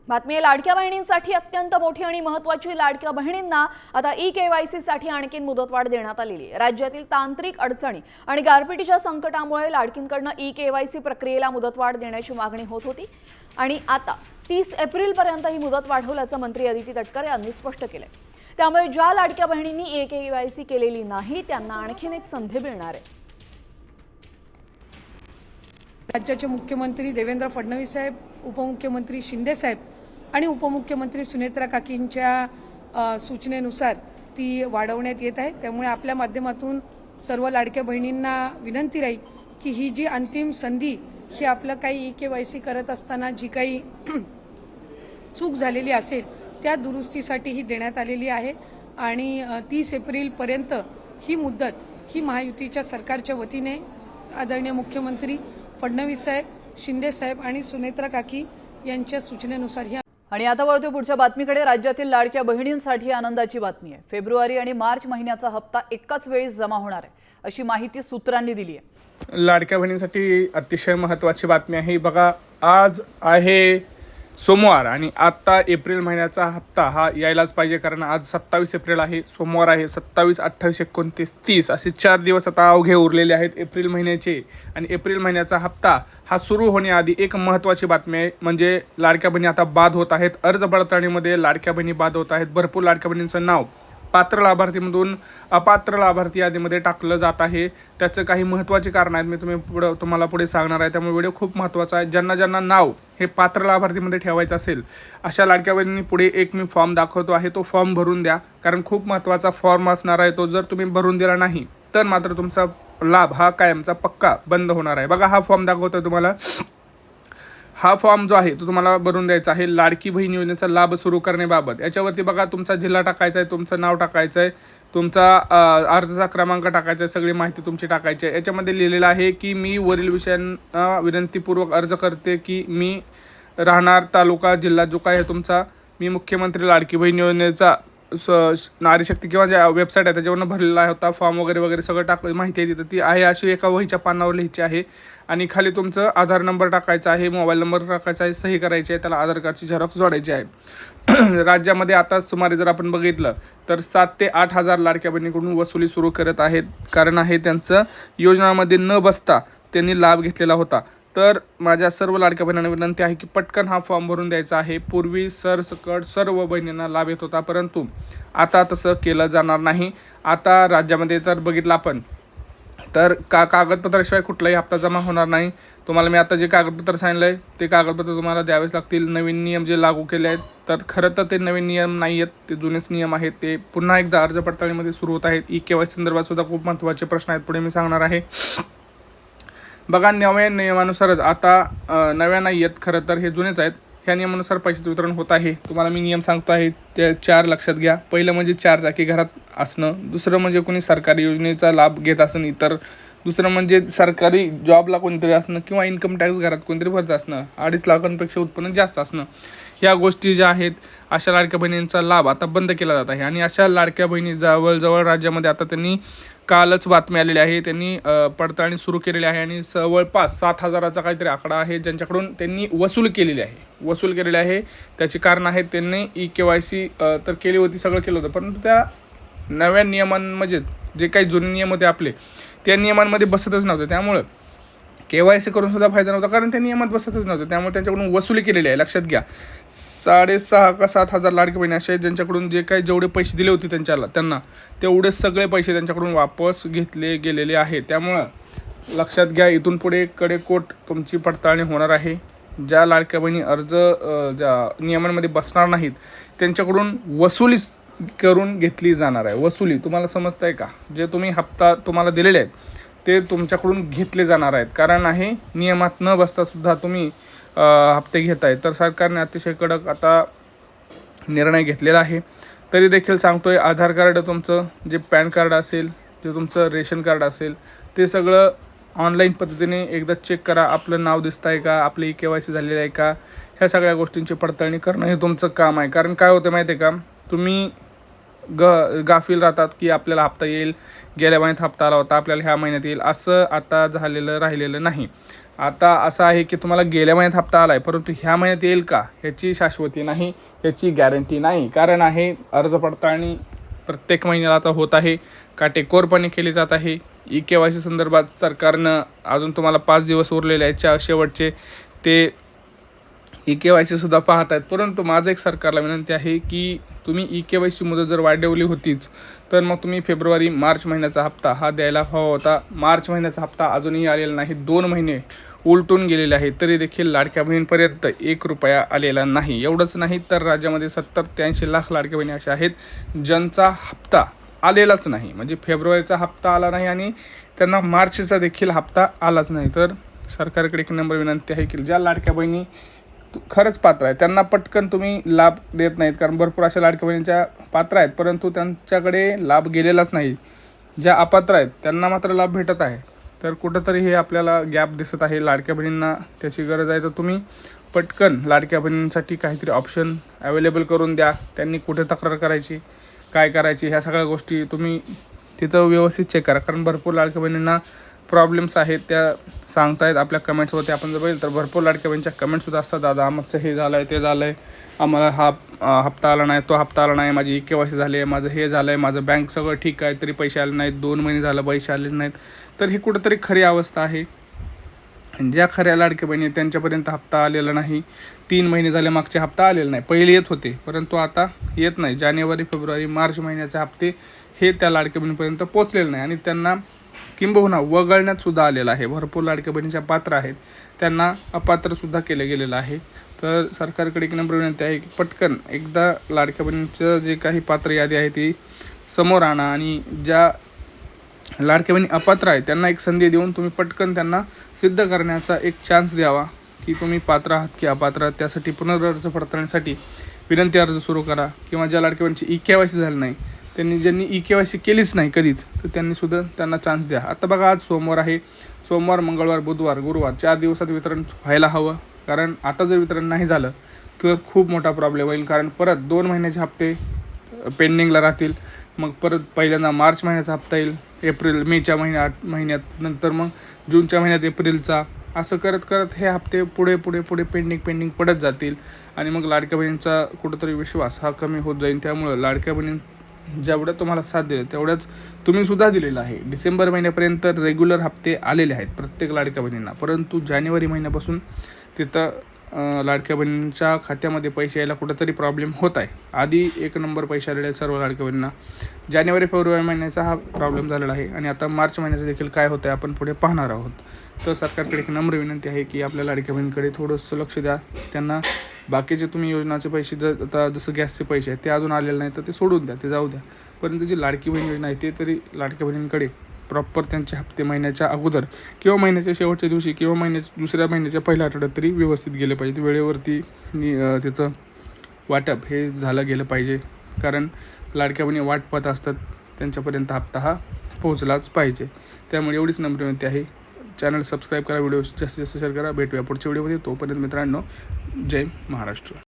बातमी आहे लाडक्या बहिणींसाठी अत्यंत मोठी आणि महत्त्वाची। लाडक्या बहिणींना आता ई-केवायसी साठी आणखी मुदतवाढ देण्यात आलेली आहे। राज्यातील तांत्रिक अडचणी आणि गारपिटीच्या संकटामुळे लाडकींकडून ई-केवायसी प्रक्रियेला मुदतवाढ देण्याची मागणी होत होती आणि आता 30 एप्रिल पर्यंत ही मुदत वाढवल्याचं मंत्री अदिती तटकरे यांनी स्पष्ट केलंय। त्यामुळे ज्या लाडक्या बहिणींनी ई-केवायसी केलेली नाही त्यांना आणखीन एक संधी मिळणार आहे। राज्याचे मुख्यमंत्री देवेंद्र फडणवीस साहेब, उपमुख्यमंत्री शिंदे साहेब आणि उपमुख्यमंत्री सुनेत्रा काकींच्या सूचनेनुसार ती वाढवण्यात येत आहे। त्यामुळे आपल्या माध्यमातून सर्व लाडक्या बहिणींना विनंती राहील की ही जी अंतिम संधी ही आपलं काही ई-केवायसी करत असताना जी काही चूक झालेली असेल त्या दुरुस्तीसाठी ही देण्यात आलेली आहे आणि 30 एप्रिलपर्यंत ही मुदत ही महायुतीच्या सरकारच्या वतीने आदरणीय मुख्यमंत्री फडणवीस साहेब, शिंदे साहेब आणि सुनेत्रा काकी यांच्या सूचनेनुसार ही। आणि आता वळतो पुढच्या बातमीकडे। राज्यातील लाडक्या बहिणींसाठी आनंदाची बातमी आहे। फेब्रुवारी आणि मार्च महिन्याचा हप्ता एकाच वेळी जमा होणार आहे अशी माहिती सूत्रांनी दिली आहे। लाडक्या बहिणींसाठी अतिशय महत्त्वाची बातमी आहे। बघा, आज आहे सोमवार आणि आता एप्रिल महिन्याचा हप्ता हा यायलाच पाहिजे, कारण आज 27 एप्रिल आहे, सोमवार आहे। 27, 28, 29, 30 असे 4 दिवस आता अवघे उरलेले आहेत एप्रिल महिन्याचे आणि एप्रिल महिन्याचा हप्ता हा सुरू होण्याआधी एक महत्त्वाची बातमी आहे, म्हणजे लाडक्या बहिणी आता बाद होत आहेत। अर्ज पडताळणीमध्ये लाडक्या बहिणी बाद होत आहेत। भरपूर लाडक्या बहिणींचं नाव पात्र लाभार्थीमधून अपात्र लाभार्थी यादीमध्ये टाकलं जात आहे। त्याचं काही महत्त्वाचे कारण आहेत, मी तुम्हाला पुढे सांगणार आहे, त्यामुळे व्हिडिओ खूप महत्त्वाचा आहे। ज्यांना नाव हे पात्र लाभार्थीमध्ये ठेवायचं असेल अशा लाडक्या बहिणींनी पुढे एक मी फॉर्म दाखवतो आहे, तो फॉर्म भरून द्या, कारण खूप महत्त्वाचा फॉर्म असणार आहे तो। जर तुम्ही भरून दिला नाही तर मात्र तुमचा लाभ हा कायमचा पक्का बंद होणार आहे। बघा, हा फॉर्म दाखवतो तुम्हाला। हा फॉर्म जो आहे तो तुम्हाला भरून द्यायचा आहे लाडकी बहीण योजनेचा लाभ सुरू करण्याबाबत। याच्यावरती बघा, तुमचा जिल्हा टाकायचा आहे, तुमचं नाव टाकायचं आहे, तुमचा अर्जाचा क्रमांक टाकायचा आहे, सगळी माहिती तुमची टाकायची आहे। याच्यामध्ये लिहिलेलं आहे की मी वरील विषयांना विनंतीपूर्वक अर्ज करते की मी राहणार तालुका जिल्हा जो काय आहे तुमचा, मी मुख्यमंत्री लाडकी बहीण योजनेचा नारी शक्ती किंवा ज्या वेबसाईट आहे त्याच्यावरून भरलेला होता फॉर्म वगैरे सगळं माहिती आहे तिथं ती आहे, अशी एका वहीच्या पानावर लिहायची आहे आणि खाली तुमचं आधार नंबर टाकायचा आहे, मोबाईल नंबर टाकायचा आहे, सही करायची आहे, त्याला आधार कार्डची झेरॉक्स जोडायची आहे। राज्यामध्ये आता सुमारे जर आपण बघितलं तर 7 ते 8 हजार लाडक्या बहिणीकडून वसुली सुरू करत आहेत, कारण आहे त्यांचं योजनामध्ये न बसता त्यांनी लाभ घेतलेला होता। तर माझ्या सर्व लाडक्या बहिणींना विनंती आहे की पटकन हा फॉर्म भरून द्यायचा आहे। पूर्वी सरसकट सर्व बहिणींना लाभ येत होता, परंतु आता तसं केलं जाणार नाही। आता राज्यामध्ये तर बघितलं आपण तर कागदपत्राशिवाय कुठलाही हप्ता जमा होणार नाही। तुम्हाला मी आता जे कागदपत्र सांगितलं आहे ते कागदपत्र तुम्हाला द्यावेच लागतील। नवीन नियम जे लागू केले आहेत तर खरं तर ते नवीन नियम नाही आहेत, ते जुनेच नियम आहेत। ते पुन्हा एकदा अर्ज पडताळणीमध्ये सुरू होत आहेत। ई-केवायसी संदर्भात सुद्धा खूप महत्त्वाचे प्रश्न आहेत, पुढे मी सांगणार आहे। बघा, नव्या नियमानुसारच आता नव्या नाही आहेत, खरं तर हे जुनेच आहेत। ह्या नियमानुसार पैशाचं वितरण होत आहे। तुम्हाला मी नियम सांगतो आहे ते 4 लक्षात घ्या। पहिलं म्हणजे 4 चाकी घरात असणं, दुसरं म्हणजे कोणी सरकारी योजनेचा लाभ घेत असणं, इतर दुसरं म्हणजे सरकारी जॉबला कोणतरी असणं किंवा इन्कम टॅक्स घरात कोणतरी भरत असणं, 2.5 लाखांपेक्षा उत्पन्न जास्त असणं। ह्या गोष्टी ज्या आहेत अशा लाडक्या बहिणींचा लाभ आता बंद केला जात आहे आणि अशा लाडक्या बहिणी जवळजवळ राज्यामध्ये आता त्यांनी कालच बातमी आलेली आहे, त्यांनी पडताळणी सुरू केलेली आहे आणि जवळपास 7,000चा काहीतरी आकडा आहे ज्यांच्याकडून त्यांनी वसूल केलेली आहे। त्याची कारण आहे त्यांनी ई-केवायसी तर केली होती, सगळं केलं होतं, परंतु त्या नव्या नियमांमध्ये जे काही जुने नियम होते आपले त्या नियमांमध्ये बसतच नव्हते। त्यामुळं केवायसी करून सुद्धा फायदा नव्हता, कारण त्या नियमात बसतच नव्हते। त्यामुळे त्यांच्याकडून वसुली केलेली आहे। लक्षात घ्या, 6.5 का 7 हजार लाडकी बहिणी असे ज्यांच्याकडून जेवढे पैसे दिले होते त्यांना तेवढे सगळे पैसे त्यांच्याकडून वापस घेतले गेलेले आहे। त्यामुळं लक्षात घ्या, इथून पुढे कडेकोट तुमची पडताळणी होणार आहे। ज्या लाडक्या बहिणी अर्ज ज्या नियमांमध्ये बसणार नाहीत त्यांच्याकडून वसुली करून घेतली जाणार आहे। वसुली तुम्हाला समजतं आहे का? जे तुम्ही हप्ता तुम्हाला दिलेले आहेत ते तुमच्याकडून घेतले जाणार आहेत, कारण आहे नियमात न बसता सुद्धा तुम्ही हप्ते घेताय। तर सरकारने अतिशय कडक आता निर्णय घेतलेला आहे। तरी देखील सांगतोय, आधार कार्ड तुमचं, जे पॅन कार्ड असेल, जे तुमचं रेशन कार्ड असेल, ते सगळं ऑनलाईन पद्धतीने एकदा चेक करा। आपलं नाव दिसतं आहे का, आपली ई-केवायसी झालेलं आहे का, ह्या सगळ्या गोष्टींची पडताळणी करणं हे तुमचं काम आहे। कारण काय होतं माहिती आहे का, तुम्ही गाफील राहतात की आपल्याला हप्ता येईल, गेल्या महिन्यात हप्ता आला होता, आपल्याला ह्या महिन्यात येईल, असं आता राहिलेलं नाही। आता असं आहे की तुम्हाला गेल्या महिन्यात हप्ता आला आहे, परंतु ह्या महिन्यात येईल का ह्याची शाश्वती नाही, ह्याची गॅरंटी नाही. कारण आहे अर्ज पडताळणी प्रत्येक महिन्याला आता होत आहे, काटेकोरपणे केली जात आहे. EKYC संदर्भात सरकारनं अजून तुम्हाला 5 दिवस उरलेले आहेत शेवटचे, ते EKYC सुद्धा पाहत आहेत. परंतु माझं एक सरकारला विनंती आहे की तुम्ही EKYC मुदत जर वाढवली होतीच तर मग तुम्ही फेब्रुवारी मार्च महिन्याचा हप्ता हा द्यायला हवा होता. मार्च महिन्याचा हप्ता अजूनही आलेला नाही, 2 महिने उलटून गेलेले आहेत, तरी देखील लाडक्या बहिणींपर्यंत 1 रुपया आलेला नाही. एवढंच नाही तर राज्यामध्ये 70 ते 80 लाख लाडक्या बहिणी अशा आहेत ज्यांचा हप्ता आलेलाच नाही. म्हणजे फेब्रुवारीचा हप्ता आला नाही आणि त्यांना मार्चचा देखील हप्ता आलाच नाही. तर सरकारकडे एक नम्र विनंती आहे की ज्या लाडक्या बहिणी खरंच पात्र आहे त्यांना पटकन तुम्ही लाभ देत नाहीत. कारण भरपूर अशा लाडक्या बहिणींच्या पात्र आहेत परंतु त्यांच्याकडे लाभ गेलेलाच नाही. ज्या अपात्र आहेत त्यांना मात्र लाभ भेटत आहे. तर कुठंतरी हे आपल्याला गॅप दिसत आहे. लाडक्या बहिणींना त्याची गरज आहे, तर तुम्ही पटकन लाडक्या बहिणींसाठी काहीतरी ऑप्शन अवेलेबल करून द्या. त्यांनी कुठे तक्रार करायची, काय करायची, ह्या सगळ्या गोष्टी तुम्ही तिथं व्यवस्थित चेक करा. कारण भरपूर लाडक्या बहिणींना प्रॉब्लेम्स आहेत, त्या सांगतायत आपल्या कमेंट्सवरती. आपण जर बघितलं तर भरपूर लाडक्या बहिणीच्या कमेंट्ससुद्धा असतात, दादा आमचं हे झालं आहे, ते झालं आहे, आम्हाला हा हप्ता आला नाही, तो हप्ता आला नाही, माझी EKYC झाली आहे, माझं हे झालं आहे, माझं बँक सगळं ठीक आहे तरी पैसे आले नाहीत, 2 महिने झालं पैसे आले नाहीत. तर ही कुठंतरी खरी अवस्था आहे. ज्या खऱ्या लाडक्या बहिणी त्यांच्यापर्यंत हप्ता आलेला नाही. 3 महिने झाले मागचे हप्ता आलेला नाही. पहिले येत होते परंतु आता येत नाही. जानेवारी फेब्रुवारी मार्च महिन्याचे हप्ते हे त्या लाडक्या बहिणीपर्यंत पोचलेले नाही आणि त्यांना किंबहुना वगळण्यात सुद्धा आलेलं आहे. भरपूर लाडक्या बहिणीच्या पात्र आहेत त्यांना अपात्रसुद्धा केलं गेलेलं आहे. तर सरकारकडे एक नम्र विनंती आहे की पटकन एकदा लाडक्या बहिणीचं जे काही पात्र यादी आहे ती समोर आणा आणि ज्या लाडक्या बहिणी अपात्र आहेत त्यांना एक संधी देऊन तुम्ही पटकन त्यांना सिद्ध करण्याचा एक चान्स द्यावा की तुम्ही पात्र आहात की अपात्र आहात. त्यासाठी पुनर्अर्ज पडताळणीसाठी विनंती अर्ज सुरू करा. किंवा ज्या लाडक्या बहिणीची EKYC झाली नाही, ज्यांनी EKYC केलीच नाही कधीच, तर त्यांनीसुद्धा त्यांना चान्स द्या. आता बघा आज सोमवार आहे, सोमवार मंगळवार बुधवार गुरुवार 4 दिवसात वितरण व्हायला हवं. कारण आता जर वितरण नाही झालं तर खूप मोठा प्रॉब्लेम होईल. कारण परत 2 महिन्याचे हप्ते पेंडिंगला राहतील. मग परत पहिल्यांदा मार्च महिन्याचा हप्ता येईल, मेच्या महिन्यात नंतर मग जूनच्या महिन्यात एप्रिलचा, असं करत करत हे हप्ते पुढे पेंडिंग पडत जातील आणि मग लाडक्या बहिणींचा कुठंतरी विश्वास हा कमी होत जाईल. त्यामुळं लाडक्या बहिणी जेवढं तुम्हाला साथ दिलं तेवढ्याच तुम्हीसुद्धा दिलेलं आहे. डिसेंबर महिन्यापर्यंत रेग्युलर हप्ते आलेले आहेत प्रत्येक लाडक्या बहिणींना, परंतु जानेवारी महिन्यापासून तिथं लाडक्या बहिणींच्या खात्यामध्ये पैसे यायला कुठंतरी प्रॉब्लेम होत आहे. आधी 1 नंबर पैसे आलेले आहेत सर्व लाडक्या बहिणींना. जानेवारी फेब्रुवारी महिन्याचा हा प्रॉब्लेम झालेला आहे आणि आता मार्च महिन्याचं देखील काय होतं आहे आपण पुढे पाहणार आहोत. तर सरकारकडे एक नम्र विनंती आहे की आपल्या लाडक्या बहिणींकडे थोडंसं लक्ष द्या. त्यांना बाकीचे तुम्ही योजनाचे पैसे आता जसं गॅसचे पैसे आहेत ते अजून आलेले नाही तर ते सोडून द्या, ते जाऊ द्या. परंतु जी लाडकी बहीण योजना आहे ते तरी लाडक्या बहिणींकडे प्रॉपर त्यांचे हप्ते महिन्याच्या अगोदर किंवा महिन्याच्या शेवटच्या दिवशी किंवा दुसऱ्या महिन्याच्या पहिल्या आठवड्यात तरी व्यवस्थित गेले पाहिजे. वेळेवरती त्याचं वाटप हे झालं गेलं पाहिजे. कारण लाडक्या बहिणी वाट पाहत असतात, त्यांच्यापर्यंत हप्ता हा पोहोचलाच पाहिजे. त्यामुळे एवढीच नम्र विनंती आहे. चॅनल सबस्क्राईब करा, व्हिडिओ जास्तीत जास्त शेअर करा. भेटूया पुढच्या व्हिडिओमध्ये. तोपर्यंत मित्रांनो, जय महाराष्ट्र.